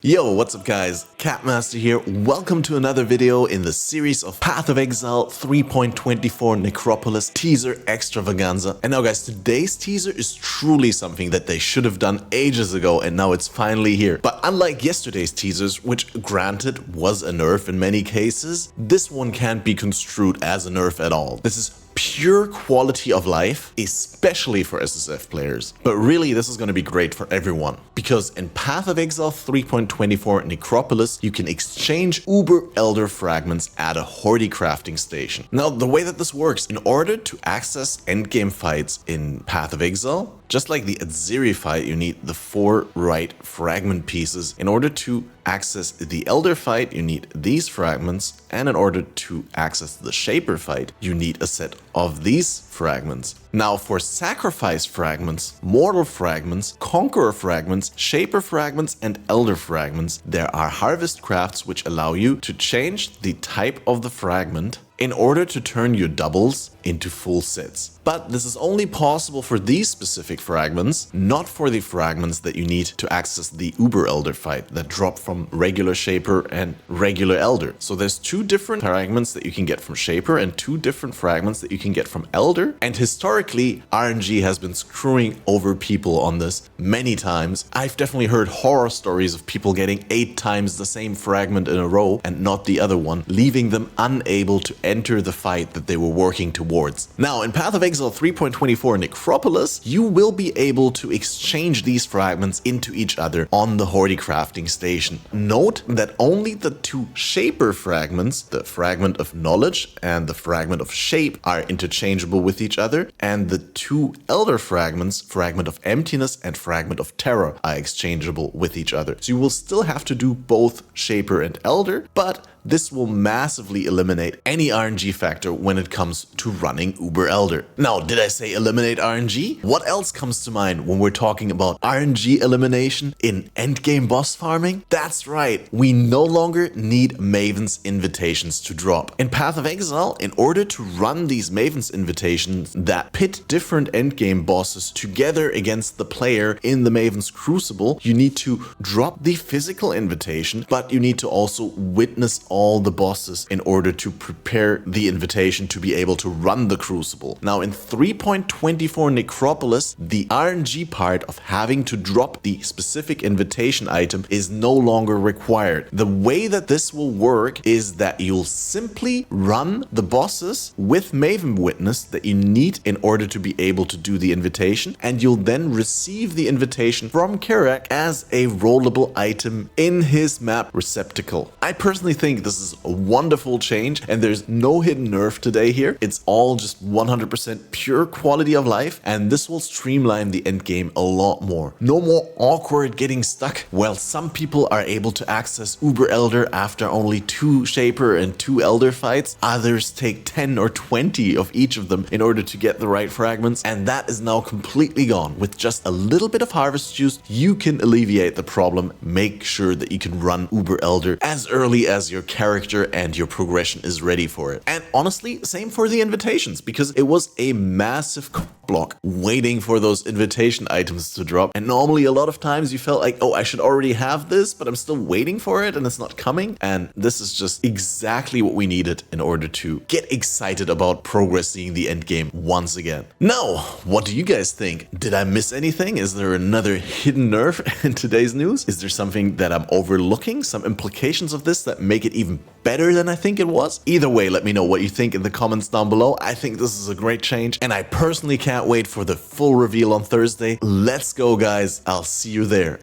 Yo, what's up guys? Catmaster here. Welcome to another video in the series of Path of Exile 3.24 Necropolis teaser extravaganza. And now guys, today's teaser is truly something that they should have done ages ago and now it's finally here. But unlike yesterday's teasers, which granted was a nerf in many cases, this one can't be construed as a nerf at all. This is pure quality of life, especially for SSF players. But really, this is going to be great for everyone. Because in Path of Exile 3.24 Necropolis, you can exchange Uber Elder fragments at a Horde crafting station. Now, the way that this works, in order to access endgame fights in Path of Exile, just like the Aziri fight, you need the 4 right fragment pieces. In order to access the Elder fight, you need these fragments. And in order to access the Shaper fight, you need a set of these fragments. Now for sacrifice fragments, mortal fragments, conqueror fragments, shaper fragments, and elder fragments, there are harvest crafts which allow you to change the type of the fragment in order to turn your doubles into full sets. But this is only possible for these specific fragments, not for the fragments that you need to access the Uber Elder fight that drop from regular Shaper and regular Elder. So there's 2 different fragments that you can get from Shaper and 2 different fragments that you can get from Elder. And historically, RNG has been screwing over people on this many times. I've definitely heard horror stories of people getting 8 times the same fragment in a row and not the other one, leaving them unable to enter the fight that they were working towards. Now, in Path of Exile 3.24 Necropolis, you will be able to exchange these fragments into each other on the Horde crafting station. Note that only the 2 Shaper fragments, the Fragment of Knowledge and the Fragment of Shape, are interchangeable with each other, and the 2 Elder fragments, Fragment of Emptiness and Fragment of Terror, are exchangeable with each other. So you will still have to do both Shaper and Elder, but this will massively eliminate any RNG factor when it comes to running Uber Elder. Now, did I say eliminate RNG? What else comes to mind when we're talking about RNG elimination in endgame boss farming? That's right, we no longer need Maven's invitations to drop. In Path of Exile, in order to run these Maven's invitations that pit different endgame bosses together against the player in the Maven's Crucible, you need to drop the physical invitation, but you need to also witness all the bosses in order to prepare the invitation to be able to run the Crucible. Now in 3.24 Necropolis, the RNG part of having to drop the specific invitation item is no longer required. The way that this will work is that you'll simply run the bosses with Maven Witness that you need in order to be able to do the invitation, and you'll then receive the invitation from Karak as a rollable item in his map receptacle. I personally think this is a wonderful change and there's no hidden nerf today here. It's all just 100% pure quality of life, and this will streamline the end game a lot more. No more awkward getting stuck. While some people are able to access Uber Elder after only 2 Shaper and 2 Elder fights, others take 10 or 20 of each of them in order to get the right fragments, and that is now completely gone. With just a little bit of harvest juice, you can alleviate the problem. Make sure that you can run Uber Elder as early as your character and your progression is ready for it. And honestly, same for the invitations, because it was a massive block waiting for those invitation items to drop. And normally a lot of times you felt like, oh, I should already have this, but I'm still waiting for it and it's not coming. And this is just exactly what we needed in order to get excited about progressing the end game once again. Now, what do you guys think? Did I miss anything? Is there another hidden nerf in today's news? Is there something that I'm overlooking? Some implications of this that make it even better than I think it was? Either way, let me know what you think in the comments down below. I think this is a great change, and I personally can't wait for the full reveal on Thursday. Let's go, guys. I'll see you there.